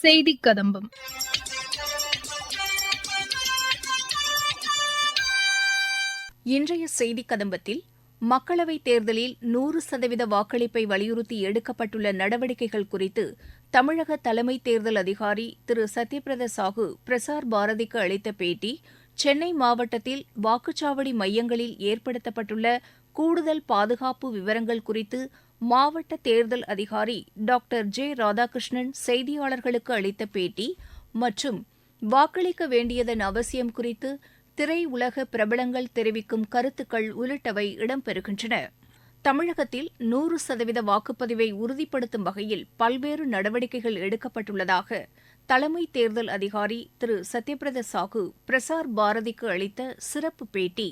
செய்தி கதம்பம். இன்றைய செய்தி கதம்பத்தில் மக்களவைத் தேர்தலில் 100% வாக்களிப்பை வலியுறுத்தி எடுக்கப்பட்டுள்ள நடவடிக்கைகள் குறித்து தமிழக தலைமை தேர்தல் அதிகாரி திரு சத்யபிரதா சாஹூ பிரசார் பாரதிக்கு அளித்த பேட்டி, சென்னை மாவட்டத்தில் வாக்குச்சாவடி மையங்களில் ஏற்படுத்தப்பட்டுள்ள கூடுதல் பாதுகாப்பு விவரங்கள் குறித்து மாவட்ட தேர்தல் அதிகாரி டாக்டர் ஜே ராதாகிருஷ்ணன் செய்தியாளர்களுக்கு அளித்த பேட்டி மற்றும் வாக்களிக்க வேண்டியதன் அவசியம் குறித்து திரையுலக பிரபலங்கள் தெரிவிக்கும் கருத்துக்கள் உள்ளிட்டவை இடம்பெறுகின்றன. தமிழகத்தில் 100% வாக்குப்பதிவை உறுதிப்படுத்தும் வகையில் பல்வேறு நடவடிக்கைகள் எடுக்கப்பட்டுள்ளதாக தலைமை தேர்தல் அதிகாரி திரு சத்யபிரதா சாஹூ பிரசார் பாரதிக்கு அளித்த சிறப்பு பேட்டி.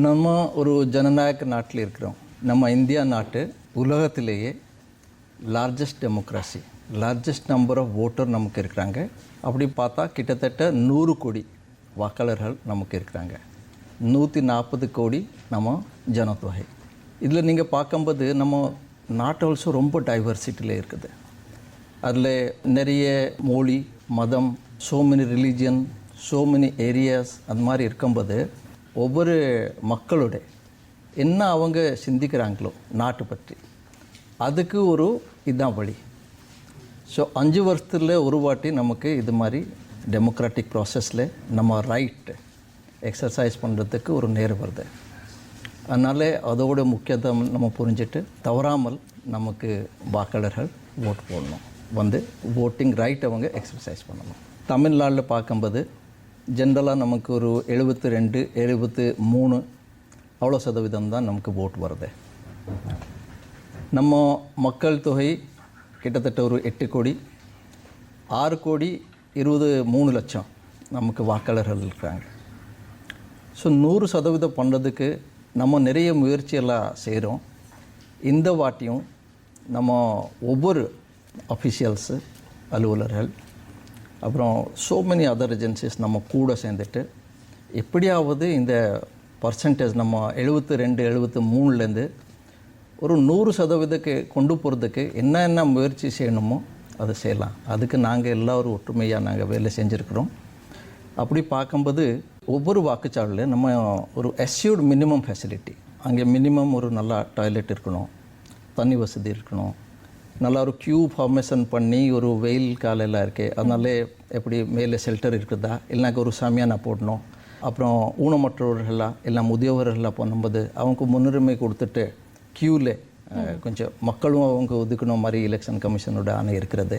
நம்ம ஒரு ஜனநாயக நாட்டில் இருக்கிறோம். நம்ம இந்தியா நாட்டு உலகத்திலேயே largest democracy, largest number of voter நமக்கு இருக்கிறாங்க. அப்படி பார்த்தா கிட்டத்தட்ட 100 கோடி வாக்காளர்கள் நமக்கு இருக்கிறாங்க. 140 கோடி நம்ம ஜனத்தொகை. இதில் நீங்கள் பார்க்கும்போது நம்ம நாட்டு ஆல்சோ ரொம்ப டைவர்சிட்டியில் இருக்குது. அதில் நிறைய மொழி, மதம், so many religion, so many areas, அந்த மாதிரி இருக்கும்போது ஒவ்வொரு மக்களோட என்ன அவங்க சிந்திக்கிறாங்களோ நாட்டு பற்றி, அதுக்கு ஒரு இதுதான் வழி. ஸோ 5 வருஷத்தில் ஒரு வாட்டி நமக்கு இது மாதிரி டெமோக்ராட்டிக் ப்ராசஸில் நம்ம ரைட் எக்ஸசைஸ் பண்ணுறதுக்கு ஒரு நேரம் வருது. அதனால் அதோட முக்கியத்துவம் நம்ம புரிஞ்சுட்டு தவறாமல் நமக்கு வாக்காளர்கள் ஓட் போடணும், வந்து ஓட்டிங் ரைட் அவங்க எக்ஸசைஸ் பண்ணணும். தமிழ்நாட்டில் பார்க்கும்போது ஜென்ரலாக நமக்கு ஒரு 72, 73 அவ்வளோ சதவீதம் தான் நமக்கு ஓட் வருது. நம்ம மக்கள் தொகை கிட்டத்தட்ட ஒரு 8 கோடி, 6 கோடி 23 லட்சம் நமக்கு வாக்காளர்கள் இருக்கிறாங்க. ஸோ 100% பண்ணுறதுக்கு நம்ம நிறைய முயற்சியெல்லாம் செய்கிறோம். இந்த வாட்டியும் நம்ம ஒவ்வொரு அஃபிஷியல்ஸு, அலுவலர்கள், அப்புறம் ஸோ மெனி அதர் ஏஜென்சிஸ் நம்ம கூட சேர்ந்துட்டு எப்படியாவது இந்த பர்சன்டேஜ் நம்ம 72, 73லேருந்து ஒரு 100%க்கு கொண்டு போகிறதுக்கு என்ன முயற்சி செய்யணுமோ அதை செய்யலாம். அதுக்கு நாங்கள் எல்லோரும் ஒற்றுமையாக நாங்கள் வேலை செஞ்சுருக்கிறோம். அப்படி பார்க்கும்போது ஒவ்வொரு வாக்குச்சாவடியில் நம்ம ஒரு அஸ்யூர்ட் மினிமம் ஃபெசிலிட்டி, அங்கே மினிமம் ஒரு நல்ல டாய்லெட் இருக்கணும், தண்ணி வசதி இருக்கணும், நல்லா ஒரு க்யூ ஃபார்மேஷன் பண்ணி ஒரு வெயில் காலையில் இருக்குது, அதனால எப்படி மேலே ஷெல்டர் இருக்குதா, இல்லைனாக்க ஒரு சாமியானா போடணும். அப்புறம் ஊனமற்றவர்களாக எல்லாம் முதியவர்களாக பண்ணும்போது அவங்க முன்னுரிமை கொடுத்துட்டு க்யூவில் கொஞ்சம் மக்களும் அவங்க ஒதுக்கணும் மாதிரி எலெக்ஷன் கமிஷனோட ஆணை இருக்கிறது.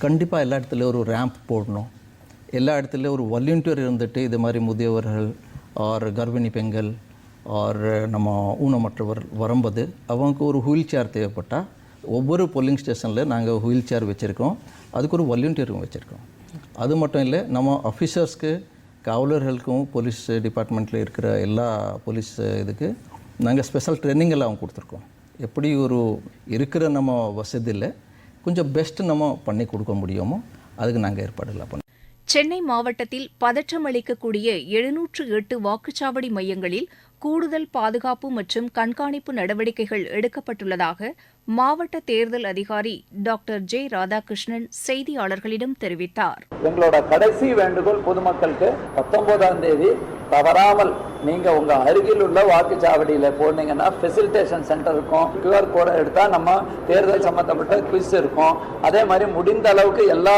கண்டிப்பாக எல்லா இடத்துலையும் ஒரு ரேம்ப் போடணும். எல்லா இடத்துலையும் ஒரு வாலண்டியர் இருந்துட்டு இது மாதிரி முதியவர்கள் ஆர் கர்ப்பிணி பெண்கள் ஆர் நம்ம ஊனமற்றவர் வரும்போது அவங்க ஒரு வீல் சேர் தேவைப்பட்டால் ஒவ்வொரு போலிங் ஸ்டேஷனில் நாங்கள் வீல் சேர் வச்சுருக்கோம். அதுக்கு ஒரு வாலண்டியரும் வச்சுருக்கோம். அது மட்டும் இல்லை, நம்ம ஆஃபீஸர்ஸ்க்கு, காவலர்களுக்கும், போலீஸ் டிபார்ட்மெண்ட்டில் இருக்கிற எல்லா போலீஸ் இதுக்கு நாங்கள் ஸ்பெஷல் ட்ரைனிங் எல்லாம் கொடுத்துருக்கோம். எப்படி ஒரு இருக்கிற நம்ம வசதியில் கொஞ்சம் பெஸ்ட்டு நம்ம பண்ணி கொடுக்க முடியுமோ அதுக்கு நாங்கள் ஏற்பாடுலாம் பண்ணோம். சென்னை மாவட்டத்தில் பதற்றம் அளிக்கக்கூடிய 708 வாக்குச்சாவடி மையங்களில் கூடுதல் பாதுகாப்பு மற்றும் கண்காணிப்பு நடவடிக்கைகள் எடுக்கப்பட்டுள்ளதாக மாவட்ட தேர்தல் அதிகாரி டாக்டர் ஜே ராதாகிருஷ்ணன் செய்தியாளர்களிடம் தெரிவித்தார். எங்களோட கடைசி வேண்டுகோள் பொதுமக்களுக்கு 19ஆம் தேதி தவறாமல் நீங்க உங்க அருகில் உள்ள வாக்குச்சாவடியில போனீங்கன்னா ஃபெசிலிட்டேஷன் சென்டர் இருக்கும். QR கோடை எடுத்தா நம்ம தேர்தல் சம்பந்தப்பட்ட குவிஸ் இருக்கும். அதே மாதிரி முடிந்த அளவுக்கு எல்லா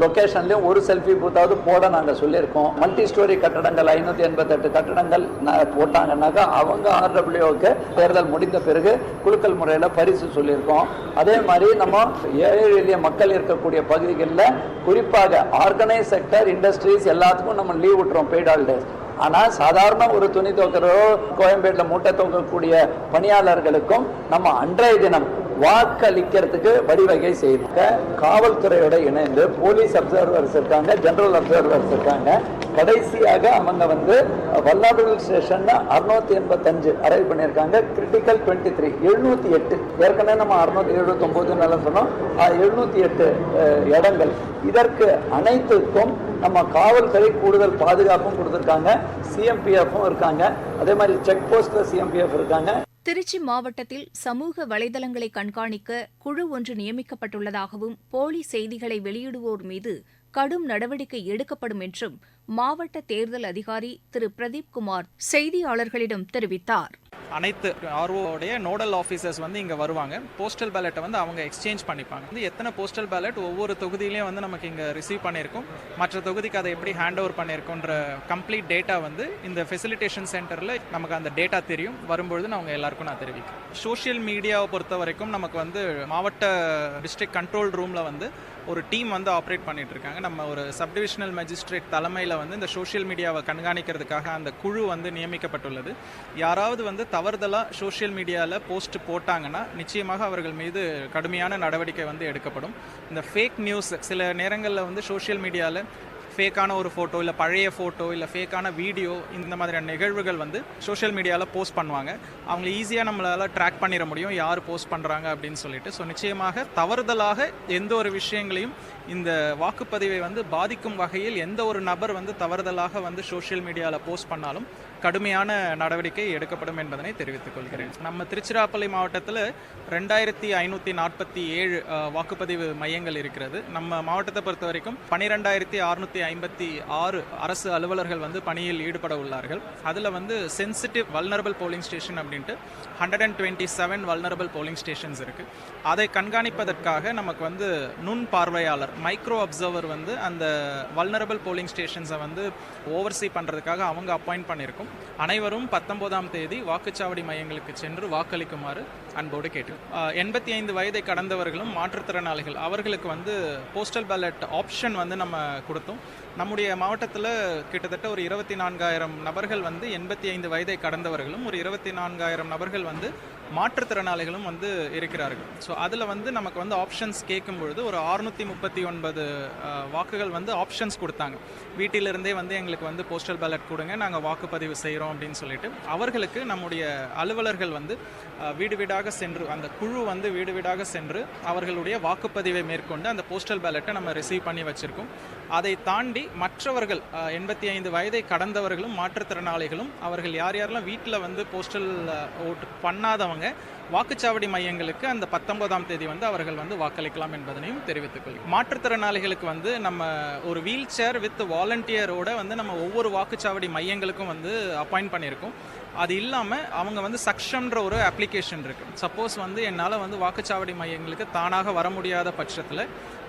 லொகேஷன்லயும் ஒரு செல்ஃபி பூத்தாவது போட நாங்க சொல்லியிருக்கோம். மல்டி ஸ்டோரி கட்டடங்கள் 588 கட்டடங்கள் போட்டாங்கன்னாக்கா அவங்க RWOக்கு தேர்தல் முடிந்த பிறகு குலுக்கல் முறையில் பரிசு சொல்லியிருக்கோம். அதே மாதிரி நம்ம ஏழை எளிய மக்கள் இருக்கக்கூடிய பகுதிகளில் குறிப்பாக ஆர்கனைஸ் செக்டர், இண்டஸ்ட்ரீஸ் எல்லாத்துக்கும் நம்ம லீவ் விட்டுறோம், பெய்ட் ஹாலிடேஸ். ஆனால் சாதாரண ஒரு துணி துவைக்கிறோ கோயம்பேட்டில் மூட்டை துவைக்கக்கூடிய பணியாளர்களுக்கும் நம்ம அன்றைய தினம் வாக்களிக்கிறதுக்கு வழிவகை செய்தாங்க. காவல்துறையோட இணைந்து போலீஸ் அப்சர்வர்ஸ் இருக்காங்க, ஜெனரல் அப்சர்வர்ஸ் இருக்காங்க. கடைசியாக அவங்க வல்லாபுரம் ஸ்டேஷன் 685 அரைவ் பண்ணியிருக்காங்க. கிரிட்டிக்கல் 23 708, ஏற்கனவே நம்ம 679 சொன்னோம், 708 இடங்கள். இதற்கு அனைத்துக்கும் நம்ம காவல்துறை கூடுதல் பாதுகாப்பும் கொடுத்துருக்காங்க. CMPF இருக்காங்க. அதே மாதிரி செக் போஸ்ட்ல CMPF இருக்காங்க. திருச்சி மாவட்டத்தில் சமூக வலைதளங்களை கண்காணிக்க குழு ஒன்று நியமிக்கப்பட்டுள்ளதாகவும் போலி செய்திகளை வெளியிடுவோர் மீது கடும் நடவடிக்கை எடுக்கப்படும் என்றும் மாவட்ட தேர்தல் அதிகாரி திரு பிரதீப் குமார் செய்தியாளர்களிடம் தெரிவித்தார். அனைத்து ஆர்ஓடைய நோடல் ஆஃபீஸர்ஸ் வந்து இங்கே வருவாங்க. போஸ்டல் பேலட்டை வந்து அவங்க எக்ஸ்சேஞ்ச் பண்ணிப்பாங்க. வந்து எத்தனை போஸ்டல் பேலட் ஒவ்வொரு தொகுதியிலையும் வந்து நமக்கு இங்கே ரிசீவ் பண்ணியிருக்கோம், மற்ற தொகுதிக்கு அதை எப்படி ஹேண்ட் ஓவர் பண்ணியிருக்கோன்ற கம்ப்ளீட் டேட்டா வந்து இந்த ஃபெசிலிட்டேஷன் சென்டரில் நமக்கு அந்த டேட்டா தெரியும். வரும்பொழுது நான் அவங்க எல்லாருக்கும் நான் தெரிவிக்கிறேன். சோஷியல் மீடியாவை பொறுத்த வரைக்கும் நமக்கு வந்து மாவட்ட டிஸ்ட்ரிக்ட் கண்ட்ரோல் ரூமில் வந்து ஒரு டீம் வந்து ஆப்ரேட் பண்ணிட்டு இருக்காங்க. நம்ம ஒரு சப்டிவிஷனல் மேஜிஸ்ட்ரேட் தலைமையில் வந்து இந்த சோஷியல் மீடியாவை கண்காணிக்கிறதுக்காக அந்த குழு வந்து நியமிக்கப்பட்டுள்ளது. யாராவது வந்து தவறுதலாக சோஷியல் மீடியாவில் போஸ்ட் போட்டாங்கன்னா நிச்சயமாக அவர்கள் மீது கடுமையான நடவடிக்கை வந்து எடுக்கப்படும். இந்த ஃபேக் நியூஸ் சில நேரங்களில் வந்து சோஷியல் மீடியாவில் ஃபேக்கான ஒரு ஃபோட்டோ இல்லை பழைய ஃபோட்டோ இல்லை ஃபேக்கான வீடியோ இந்த மாதிரியான நிகழ்வுகள் வந்து சோஷியல் மீடியாவில் போஸ்ட் பண்ணுவாங்க. அவங்களை ஈஸியாக நம்மளால் ட்ராக் பண்ணிட முடியும் யார் போஸ்ட் பண்ணுறாங்க அப்படின்னு சொல்லிட்டு. ஸோ நிச்சயமாக தவறுதலாக எந்த ஒரு விஷயங்களையும் இந்த வாக்குப்பதிவை வந்து பாதிக்கும் வகையில் எந்த ஒரு நபர் வந்து தவறுதலாக வந்து சோஷியல் மீடியாவில் போஸ்ட் பண்ணாலும் கடுமையான நடவடிக்கை எடுக்கப்படும் என்பதனை தெரிவித்துக் கொள்கிறேன். நம்ம திருச்சிராப்பள்ளி மாவட்டத்தில் 2547 வாக்குப்பதிவு மையங்கள் இருக்கிறது. நம்ம மாவட்டத்தை பொறுத்த வரைக்கும் 12656 அரசு அலுவலர்கள் வந்து பணியில் ஈடுபட உள்ளார்கள். அதில் வந்து சென்சிட்டிவ் வல்னரபிள் போலிங் ஸ்டேஷன் அப்படின்ட்டு 127 வல்னரபிள் போலிங் ஸ்டேஷன்ஸ் இருக்குது. அதை கண்காணிப்பதற்காக நமக்கு வந்து நுண் பார்வையாளர் மைக்ரோ அப்சர்வர் வந்து அந்த வல்னரபிள் போலிங் ஸ்டேஷன்ஸை வந்து ஓவர்சீ பண்ணுறதுக்காக அவங்க அப்பாயிண்ட் பண்ணியிருக்கோம். அனைவரும் 19ஆம் தேதி வாக்குச்சாவடி மையங்களுக்கு சென்று வாக்களிக்குமாறு அன்போடு கேட்டு 85 வயதை கடந்தவர்களும் மாற்றுத்திறனாளிகள் அவர்களுக்கு வந்து போஸ்டல் பேலட் ஆப்ஷன் வந்து நம்ம கொடுத்தோம். நம்முடைய மாவட்டத்தில் கிட்டத்தட்ட ஒரு 24,000 நபர்கள் வந்து 85 வயதை கடந்தவர்களும் ஒரு 24,000 நபர்கள் வந்து மாற்றுத்திறனாளிகளும் வந்து இருக்கிறார்கள். ஸோ அதில் வந்து நமக்கு வந்து ஆப்ஷன்ஸ் கேட்கும் பொழுது ஒரு 639 வாக்குகள் வந்து ஆப்ஷன்ஸ் கொடுத்தாங்க. வீட்டிலிருந்தே வந்து எங்களுக்கு வந்து போஸ்டல் பேலட் கொடுங்க, நாங்கள் வாக்குப்பதிவு செய்கிறோம் அப்படின்னு சொல்லிட்டு அவர்களுக்கு நம்முடைய அலுவலர்கள் வந்து வீடு வீடாக சென்று அந்த குழு வந்து வீடு வீடாக சென்று அவர்களுடைய வாக்குப்பதிவை மேற்கொண்டு அந்த போஸ்டல் பேலட்டை நம்ம ரிசீவ் பண்ணி வச்சுருக்கோம். அதை தாண்டி மற்றவர்கள் 85 வயதை கடந்தவர்களும் மாற்றுத்திறனாளிகளும் அவர்கள் யார் யாரெல்லாம் வீட்டில் வந்து போஸ்டல் ஓட்டு பண்ணாதவங்க வாக்குச்சாவடி மையங்களுக்கு அந்த 19ஆம் தேதி வந்து அவர்கள் வந்து வாக்களிக்கலாம் என்பதனையும் தெரிவித்துக் கொள்கிறேன். மாற்றுத்திறனாளிகளுக்கு வந்து நம்ம ஒரு வீல் சேர் வித் வாலண்டியரோட வந்து நம்ம ஒவ்வொரு வாக்குச்சாவடி மையங்களுக்கும் வந்து அப்பாயிண்ட் பண்ணியிருக்கோம். அது இல்லாமல் அவங்க வந்து சக்ஷன்ற ஒரு அப்ளிகேஷன் இருக்குது. சப்போஸ் வந்து என்னால் வந்து வாக்குச்சாவடி மையங்களுக்கு தானாக வர முடியாத பட்சத்தில்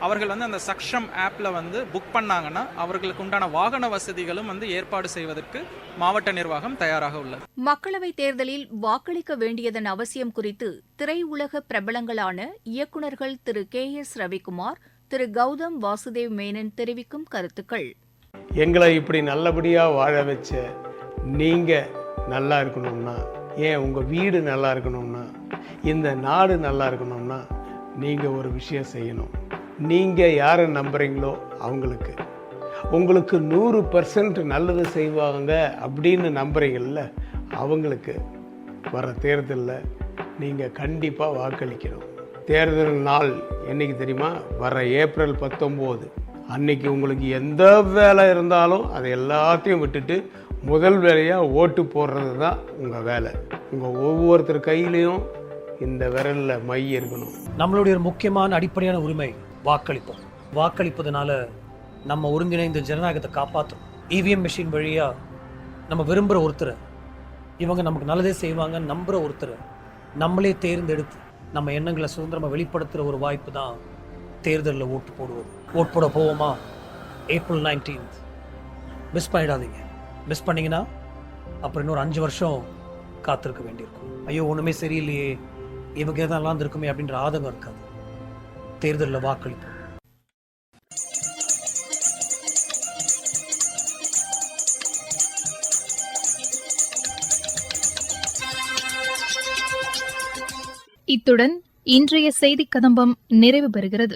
அவர்கள் வந்து அந்த சக்ஷம் ஆப்பில் வந்து புக் பண்ணாங்கன்னா அவர்களுக்கு உண்டான வாகன வசதிகளும் வந்து ஏற்பாடு செய்வதற்கு மாவட்ட நிர்வாகம் தயாராக உள்ளது. மக்களவைத் தேர்தலில் வாக்களிக்க வேண்டியதன் அவசியம் குறித்து திரையுலக பிரபலங்களான இயக்குநர்கள் திரு KS ரவிக்குமார், திரு கௌதம் வாசுதேவ் மேனன் தெரிவிக்கும் கருத்துக்கள். எங்களை இப்படி நல்லபடியாக வாழ வச்ச நீங்கள் நல்லா இருக்கணும்னா, ஏன் உங்கள் வீடு நல்லா இருக்கணும்னா, இந்த நாடு நல்லா இருக்கணும்னா நீங்கள் ஒரு விஷயம் செய்யணும். நீங்கள் யாரை நம்புகிறீங்களோ அவங்களுக்கு, உங்களுக்கு 100% நல்லது செய்வாங்க அப்படின்னு நம்புகிறீங்கள்ல அவங்களுக்கு வர தேர்தலில் நீங்கள் கண்டிப்பாக வாக்களிக்கணும். தேர்தல் நாள் என்றைக்கு தெரியுமா? வர ஏப்ரல் 19. அன்னைக்கு உங்களுக்கு எந்த வேலை இருந்தாலும் அதை எல்லாத்தையும் விட்டுட்டு முதல் வேலையாக ஓட்டு போடுறது தான் உங்கள் வேலை. உங்கள் ஒவ்வொருத்தர் கையிலையும் இந்த விரலில் மை இருக்கணும். நம்மளுடைய ஒரு முக்கியமான அடிப்படையான உரிமை வாக்களிப்போம். வாக்களிப்பதனால நம்ம ஒருங்கிணைந்த ஜனநாயகத்தை காப்பாற்றும். EVM மிஷின் வழியாக நம்ம விரும்புகிற ஒருத்தரை, இவங்க நமக்கு நல்லதே செய்வாங்க நம்புகிற ஒருத்தரை நம்மளே தேர்ந்தெடுத்து நம்ம எண்ணங்களை சுதந்திரமாக வெளிப்படுத்துகிற ஒரு வாய்ப்பு தான் தேர்தலில் ஓட்டு போடுவது. ஓட்டு போட போவோமா? ஏப்ரல் 19 மிஸ் பண்ணிடாதீங்க. மிஸ் பண்ணிங்கன்னா அப்புறம் இன்னொரு 5 வருஷம் காத்திருக்க வேண்டியிருக்கும். ஐயோ ஒன்றுமே சரியில்லையே, இவங்க எதாவது நல்லா இருந்திருக்குமே அப்படின்ற ஆதங்கம் இருக்காது. தேர்தலில் வாக்களிப்போம். இத்துடன் இன்றைய செய்திக் கதம்பம் நிறைவு பெறுகிறது.